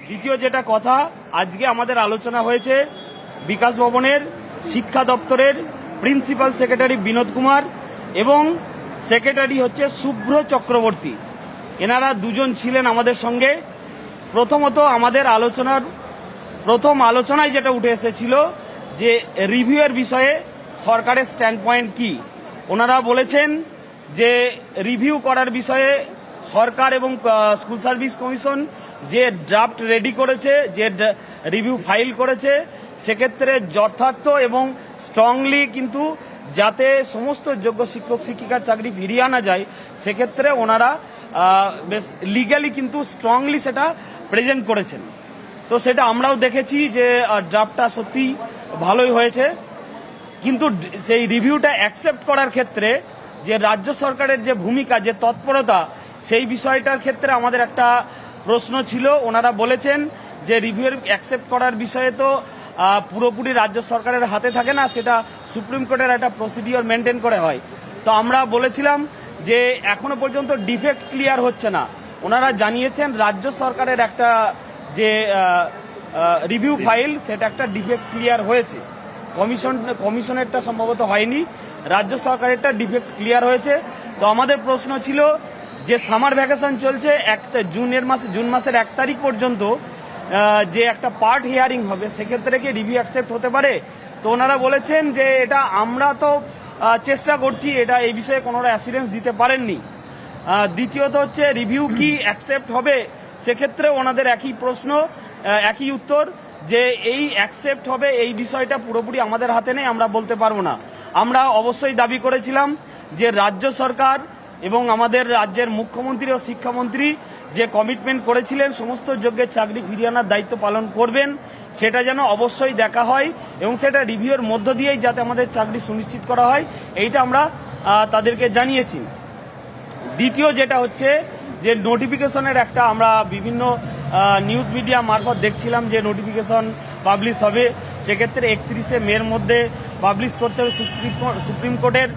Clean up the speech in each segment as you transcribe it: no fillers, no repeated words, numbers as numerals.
দ্বিতীয় যেটা কথা, আজকে আমাদের আলোচনা হয়েছে বিকাশ ভবনের শিক্ষা দপ্তরের প্রিন্সিপাল সেক্রেটারি বিনোদ কুমার এবং সেক্রেটারি হচ্ছে শুভ্র চক্রবর্তী। এনারা দুজন ছিলেন আমাদের সঙ্গে। প্রথমত আমাদের প্রথম আলোচনায় যেটা উঠে এসেছিল যে রিভিউয়ের বিষয়ে সরকারের স্ট্যান্ড পয়েন্ট কি। ওনারা বলেছেন যে রিভিউ করার বিষয়ে সরকার এবং স্কুল সার্ভিস কমিশন যে ড্রাফট রেডি করেছে, যে রিভিউ ফাইল করেছে, সেক্ষেত্রে যথার্থ এবং স্ট্রংলি কিন্তু যাতে সমস্ত যোগ্য শিক্ষক শিক্ষিকার চাকরি ফিরিয়ে আনা যায়, সেক্ষেত্রে ওনারা বেশ লিগ্যালি কিন্তু স্ট্রংলি সেটা প্রেজেন্ট করেছেন। তো সেটা আমরাও দেখেছি যে ড্রাফটটা সত্যি ভালোই হয়েছে, কিন্তু সেই রিভিউটা অ্যাকসেপ্ট করার ক্ষেত্রে যে রাজ্য সরকারের যে ভূমিকা, যে তৎপরতা, সেই বিষয়টার ক্ষেত্রে আমাদের একটা প্রশ্ন ছিল। ওনারা বলেছেন যে রিভিউ অ্যাকসেপ্ট করার বিষয়ে তো পুরোপুরি রাজ্য সরকারের হাতে থাকে না, সেটা সুপ্রিম কোর্টের একটা প্রসিডিওর মেনটেন করে হয়। তো আমরা বলেছিলাম যে এখনো পর্যন্ত ডিফেক্ট ক্লিয়ার হচ্ছে না। ওনারা জানিয়েছেন রাজ্য সরকারের একটা যে রিভিউ ফাইল, সেটা একটা ডিফেক্ট ক্লিয়ার হয়েছে, কমিশনেরটা সম্ভবত হয়নি, রাজ্য সরকারেরটা ডিফেক্ট ক্লিয়ার হয়েছে। তো আমাদের প্রশ্ন ছিল যে সামার ভ্যাকেশন চলছে, জুন মাসের 1 তারিখ পর্যন্ত যে একটা পার্ট হিয়ারিং হবে, সেক্ষেত্রে কি রিভিউ অ্যাকসেপ্ট হতে পারে? তো ওনারা বলেছেন যে এটা আমরা তো চেষ্টা করছি, এটা এই বিষয়ে কোনো অ্যাসিউরেন্স দিতে পারেননি। দ্বিতীয়ত হচ্ছে রিভিউ কি অ্যাকসেপ্ট হবে, সেক্ষেত্রে ওনাদের একই প্রশ্ন, একই উত্তর যে এই অ্যাকসেপ্ট হবে এই বিষয়টা পুরোপুরি আমাদের হাতে নেই, আমরা বলতে পারবো না। আমরা অবশ্যই দাবি করেছিলাম যে রাজ্য সরকার এবং আমাদের রাজ্যের মুখ্যমন্ত্রী ও শিক্ষামন্ত্রী যে কমিটমেন্ট করেছিলেন সমস্ত যোগ্যের চাকরি ফিরিয়ে আনার দায়িত্ব পালন করবেন, সেটা যেন অবশ্যই দেখা হয় এবং সেটা রিভিউর মধ্য দিয়েই যাতে আমাদের চাকরি সুনিশ্চিত করা হয়, এইটা আমরা তাদেরকে জানিয়েছি। দ্বিতীয় যেটা হচ্ছে যে নোটিফিকেশনের একটা আমরা বিভিন্ন নিউজ মিডিয়া মারফত দেখছিলাম যে নোটিফিকেশন পাবলিশ হবে, সেক্ষেত্রে 31শে মের মধ্যে পাবলিশ করতে হবে। সুপ্রিম কোর্টের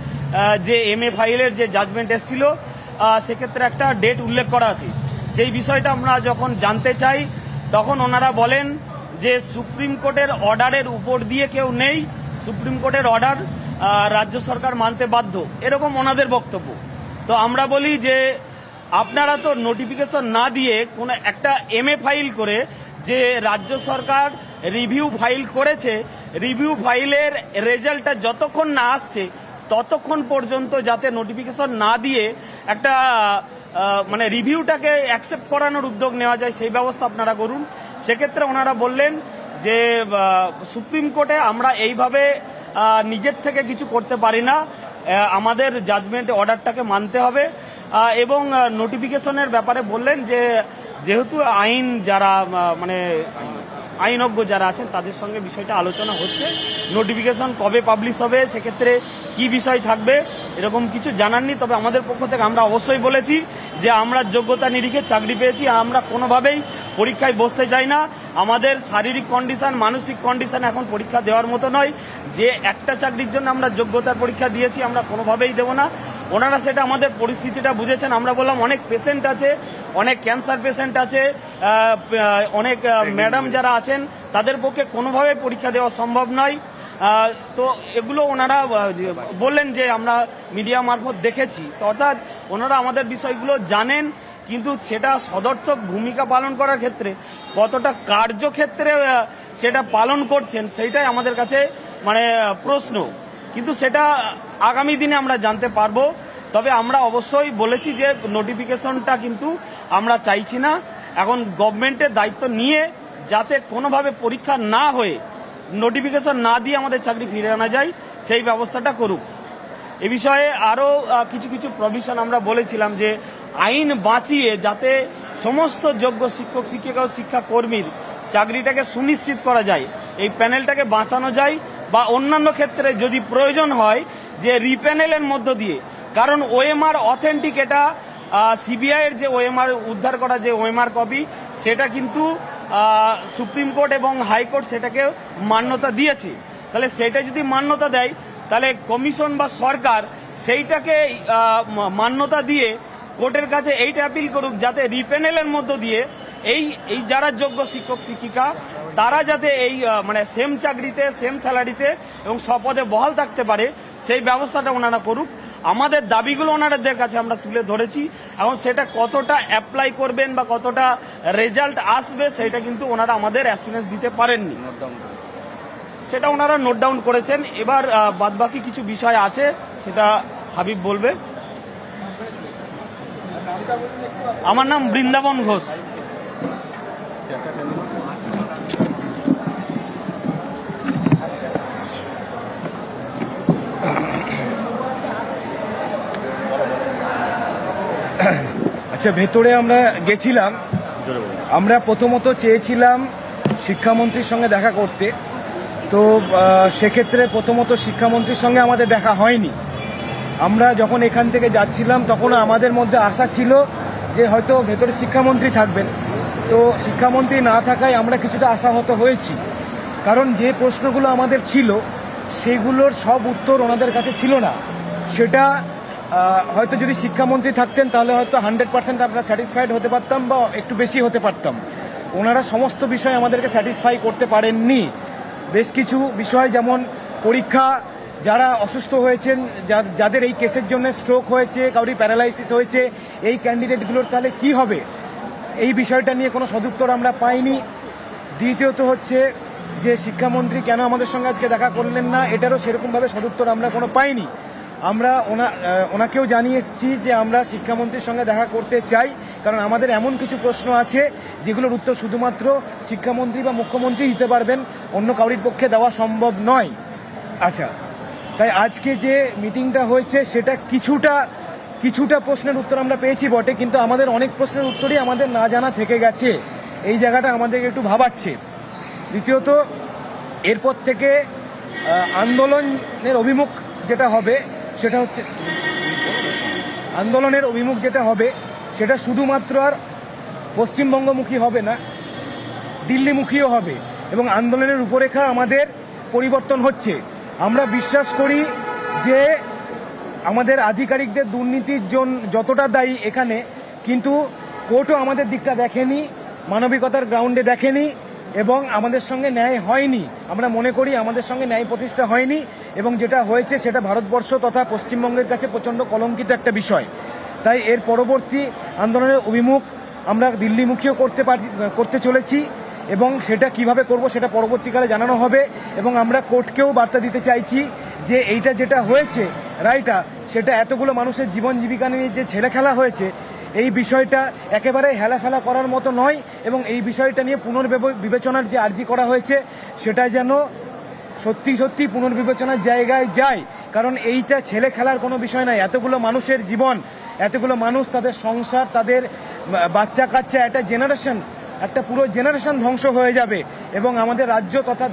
যে MA ফাইলের যে জাজমেন্ট এসেছিল, সেক্ষেত্রে একটা ডেট উল্লেখ করা আছে। সেই বিষয়টা আমরা যখন জানতে চাই, তখন ওনারা বলেন যে সুপ্রিম কোর্টের অর্ডারের উপর দিয়ে কেউ নেই, সুপ্রিম কোর্টের অর্ডার রাজ্য সরকার মানতে বাধ্য, এরকম ওনাদের বক্তব্য। তো আমরা বলি যে আপনারা তো নোটিফিকেশন না দিয়ে কোনো একটা MA ফাইল করে যে রাজ্য সরকার রিভিউ ফাইল করেছে, রিভিউ ফাইলের রেজাল্টটা যতক্ষণ না আসছে ততক্ষণ পর্যন্ত যাতে নোটিফিকেশন না দিয়ে একটা মানে রিভিউটাকে অ্যাকসেপ্ট করানোর উদ্যোগ নেওয়া যায়, সেই ব্যবস্থা আপনারা করুন। সেক্ষেত্রে ওনারা বললেন যে সুপ্রিম কোর্টে আমরা এইভাবে নিজের থেকে কিছু করতে পারি না, আমাদের জাজমেন্ট অর্ডারটাকে মানতে হবে। এবং নোটিফিকেশনের ব্যাপারে বললেন যে যেহেতু যারা মানে আইনজ্ঞ যারা আছেন তাদের সঙ্গে বিষয়টা আলোচনা হচ্ছে, নোটিফিকেশন কবে পাবলিশ হবে, সেক্ষেত্রে কি বিষয় থাকবে এরকম কিছু জানাননি। তবে আমাদের পক্ষ থেকে আমরা অবশ্যই বলেছি যে আমরা যোগ্যতা নিরিখে চাকরি পেয়েছি, আমরা কোনোভাবেই পরীক্ষায় বসতে চাই না। আমাদের শারীরিক কন্ডিশন, মানসিক কন্ডিশন এখন পরীক্ষা দেওয়ার মতো নয়। যে একটা চাকরির জন্য আমরা যোগ্যতার পরীক্ষা দিয়েছি, আমরা কোনোভাবেই দেব না। ওনারা সেটা আমাদের পরিস্থিতিটা বুঝেছেন। আমরা বললাম অনেক পেশেন্ট আছে, অনেক ক্যান্সার পেশেন্ট আছে, অনেক ম্যাডাম যারা আছেন তাদের পক্ষে কোনোভাবে পরীক্ষা দেওয়া সম্ভব নয়। তো এগুলো ওনারা বললেন যে আমরা মিডিয়া মারফত দেখেছি। তো অর্থাৎ ওনারা আমাদের বিষয়গুলো জানেন, কিন্তু সেটা সদর্থক ভূমিকা পালন করার ক্ষেত্রে কতটা কার্যক্ষেত্রে সেটা পালন করছেন, সেইটাই আমাদের কাছে মানে প্রশ্ন। কিন্তু সেটা আগামী দিনে আমরা জানতে পারবো। তবে আমরা অবশ্যই বলেছি যে নোটিফিকেশনটা কিন্তু আমরা চাইছি না। এখন গভর্নমেন্টের দায়িত্ব নিয়ে যাতে কোনোভাবে পরীক্ষা না হয়ে, নোটিফিকেশন না দিয়ে আমাদের চাকরি ফিরে আনা যায়, সেই ব্যবস্থাটা করুক। এ বিষয়ে আরও কিছু কিছু প্রভিশন আমরা বলেছিলাম যে আইন বাঁচিয়ে যাতে সমস্ত যোগ্য শিক্ষক শিক্ষিকা ও শিক্ষাকর্মীর চাকরিটাকে সুনিশ্চিত করা যায়, এই প্যানেলটাকে বাঁচানো যায়, বা অন্যান্য ক্ষেত্রে যদি প্রয়োজন হয় যে রিপ্যানেলের মধ্য দিয়ে, কারণ OMR অথেন্টিক, এটা CBI-এর যে OMR উদ্ধার করা যে OMR কপি, সেটা কিন্তু সুপ্রিম কোর্ট এবং হাইকোর্ট সেটাকে মান্যতা দিয়েছে। তাহলে সেটা যদি মান্যতা দেয়, তাহলে কমিশন বা সরকার সেইটাকে মান্যতা দিয়ে কোর্টের কাছে এইটা অ্যাপিল করুক যাতে রিপ্যানেলের মধ্য দিয়ে এই এই যারা যোগ্য শিক্ষক শিক্ষিকা তারা যাতে এই মানে সেম চাকরিতে সেম স্যালারিতে এবং স্বপদে বহাল থাকতে পারে সেই ব্যবস্থাটা ওনারা করুক। আমাদের দাবিগুলো ওনাদের কাছে আমরা তুলে ধরেছি, এবং সেটা কতটা অ্যাপ্লাই করবেন বা কতটা রেজাল্ট আসবে সেটা কিন্তু ওনারা আমাদের অ্যাসুরেন্স দিতে পারেননি, সেটা ওনারা নোট ডাউন করেছেন। এবার বাদবাকি কিছু বিষয় আছে, সেটা হাবিব বলবে। আমার নাম বৃন্দাবন ঘোষ। আচ্ছা, ভেতরে আমরা গেছিলাম, আমরা প্রথমত চেয়েছিলাম শিক্ষামন্ত্রীর সঙ্গে দেখা করতে। তো সেক্ষেত্রে প্রথমত শিক্ষামন্ত্রীর সঙ্গে আমাদের দেখা হয়নি। আমরা যখন এখান থেকে যাচ্ছিলাম তখন আমাদের মধ্যে আশা ছিল যে হয়তো ভেতরে শিক্ষামন্ত্রী থাকবেন। তো শিক্ষামন্ত্রী না থাকায় আমরা কিছুটা আশাহত হয়েছি, কারণ যে প্রশ্নগুলো আমাদের ছিল সেগুলোর সব উত্তর ওনাদের কাছে ছিল না। সেটা হয়তো যদি শিক্ষামন্ত্রী থাকতেন তাহলে হয়তো 100% আমরা স্যাটিসফাইড হতে পারতাম বা একটু বেশি হতে পারতাম। ওনারা সমস্ত বিষয় আমাদেরকে স্যাটিসফাই করতে পারেননি। বেশ কিছু বিষয়, যেমন পরীক্ষা, যারা অসুস্থ হয়েছেন, যাদের এই কেসের জন্য স্ট্রোক হয়েছে, কাউরি প্যারালাইসিস হয়েছে, এই ক্যান্ডিডেটগুলোর তাহলে কি হবে, এই বিষয়টা নিয়ে কোনো সদুত্তর আমরা পাইনি। দ্বিতীয়ত হচ্ছে যে শিক্ষামন্ত্রী কেন আমাদের সঙ্গে আজকে দেখা করলেন না, এটারও সেরকমভাবে সদুত্তর আমরা কোনো পাইনি। আমরা ওনাকেও জানিয়ে এসেছি যে আমরা শিক্ষামন্ত্রীর সঙ্গে দেখা করতে চাই, কারণ আমাদের এমন কিছু প্রশ্ন আছে যেগুলোর উত্তর শুধুমাত্র শিক্ষামন্ত্রী বা মুখ্যমন্ত্রী দিতে পারবেন, অন্য কাউরির পক্ষে দেওয়া সম্ভব নয়। আচ্ছা, তাই আজকে যে মিটিংটা হয়েছে সেটা কিছুটা প্রশ্নের উত্তর আমরা পেয়েছি বটে, কিন্তু আমাদের অনেক প্রশ্নের উত্তরই আমাদের না জানা থেকে গেছে। এই জায়গাটা আমাদেরকে একটু ভাবাচ্ছে। দ্বিতীয়ত, এরপর থেকে আন্দোলনের অভিমুখ যেটা হবে সেটা শুধুমাত্র আর পশ্চিমবঙ্গমুখী হবে না, দিল্লিমুখীও হবে, এবং আন্দোলনের রূপরেখা আমাদের পরিবর্তন হচ্ছে। আমরা বিশ্বাস করি যে আমাদের আধিকারিকদের দুর্নীতির জন্য যতটা দায়ী এখানে, কিন্তু কোর্টও আমাদের দিকটা দেখেনি, মানবিকতার গ্রাউন্ডে দেখেনি, এবং আমাদের সঙ্গে ন্যায় হয়নি। আমরা মনে করি আমাদের সঙ্গে ন্যায় প্রতিষ্ঠা হয়নি, এবং যেটা হয়েছে সেটা ভারতবর্ষ তথা পশ্চিমবঙ্গের কাছে প্রচণ্ড কলঙ্কিত একটা বিষয়। তাই এর পরবর্তী আন্দোলনের অভিমুখ আমরা দিল্লিমুখীও করতে চলেছি, এবং সেটা কিভাবে করব সেটা পরবর্তীকালে জানানো হবে। এবং আমরা কোর্টকেও বার্তা দিতে চাইছি যে এইটা যেটা হয়েছে রায়টা, সেটা এতগুলো মানুষের জীবন জীবিকা নিয়ে যে ছেলে খেলা হয়েছে, এই বিষয়টা একেবারে হেলাফেলা করার মতো নয়, এবং এই বিষয়টা নিয়ে পুনর্বিবেচনার যে আর্জি করা হয়েছে সেটা যেন সত্যি পুনর্বিবেচনার জায়গায় যায়। কারণ এইটা ছেলে খেলার কোনো বিষয় নয়। এতগুলো মানুষের জীবন, এতগুলো মানুষ, তাদের সংসার, তাদের বাচ্চা কাচ্চা, একটা পুরো জেনারেশন ধ্বংস হয়ে যাবে, এবং আমাদের রাজ্য তথা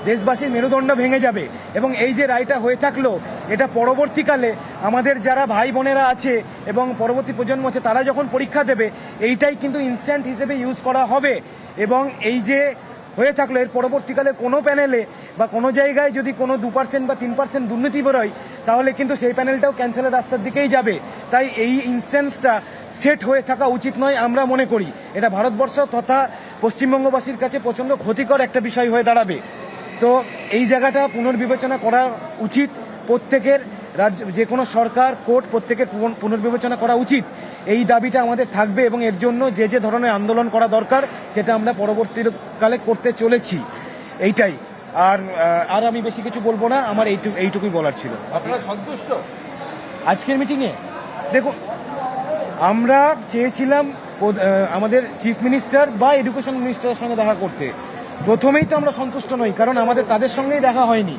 দেশবাসীর মেরুদণ্ড ভেঙে যাবে। এবং এই যে রায়টা হয়ে থাকলো, এটা পরবর্তীকালে আমাদের যারা ভাই বোনেরা আছে এবং পরবর্তী প্রজন্ম আছে, তারা যখন পরীক্ষা দেবে এইটাই কিন্তু ইনস্ট্যান্ট হিসেবে ইউজ করা হবে। এবং এই যে হয়ে থাকলো, এর পরবর্তীকালে কোনো প্যানেলে বা কোনো জায়গায় যদি কোনো 2% বা 3% দুর্নীতি বেরোয়, তাহলে কিন্তু সেই প্যানেলটাও ক্যান্সেলের রাস্তার দিকেই যাবে। তাই এই ইনস্ট্যান্সটা সেট হয়ে থাকা উচিত নয়, আমরা মনে করি এটা ভারতবর্ষ তথা পশ্চিমবঙ্গবাসীর কাছে প্রচণ্ড ক্ষতিকর একটা বিষয় হয়ে দাঁড়াবে। তো এই জায়গাটা পুনর্বিবেচনা করা উচিত প্রত্যেকের, রাজ্য যে কোনো সরকার, কোর্ট, প্রত্যেকের পুনর্বিবেচনা করা উচিত। এই দাবিটা আমাদের থাকবে, এবং এর জন্য যে ধরনের আন্দোলন করা দরকার সেটা আমরা পরবর্তীকালে করতে চলেছি। এইটাই। আর আমি বেশি কিছু বলবো না, আমার এইটুকুই বলার ছিল। আপনারা সন্তুষ্ট আজকের মিটিংয়ে? দেখুন, আমরা চেয়েছিলাম আমাদের চিফ মিনিস্টার বা এডুকেশন মিনিস্টারের সঙ্গে দেখা করতে। প্রথমেই তো আমরা সন্তুষ্ট নই, কারণ আমাদের তাদের সঙ্গেই দেখা হয়নি।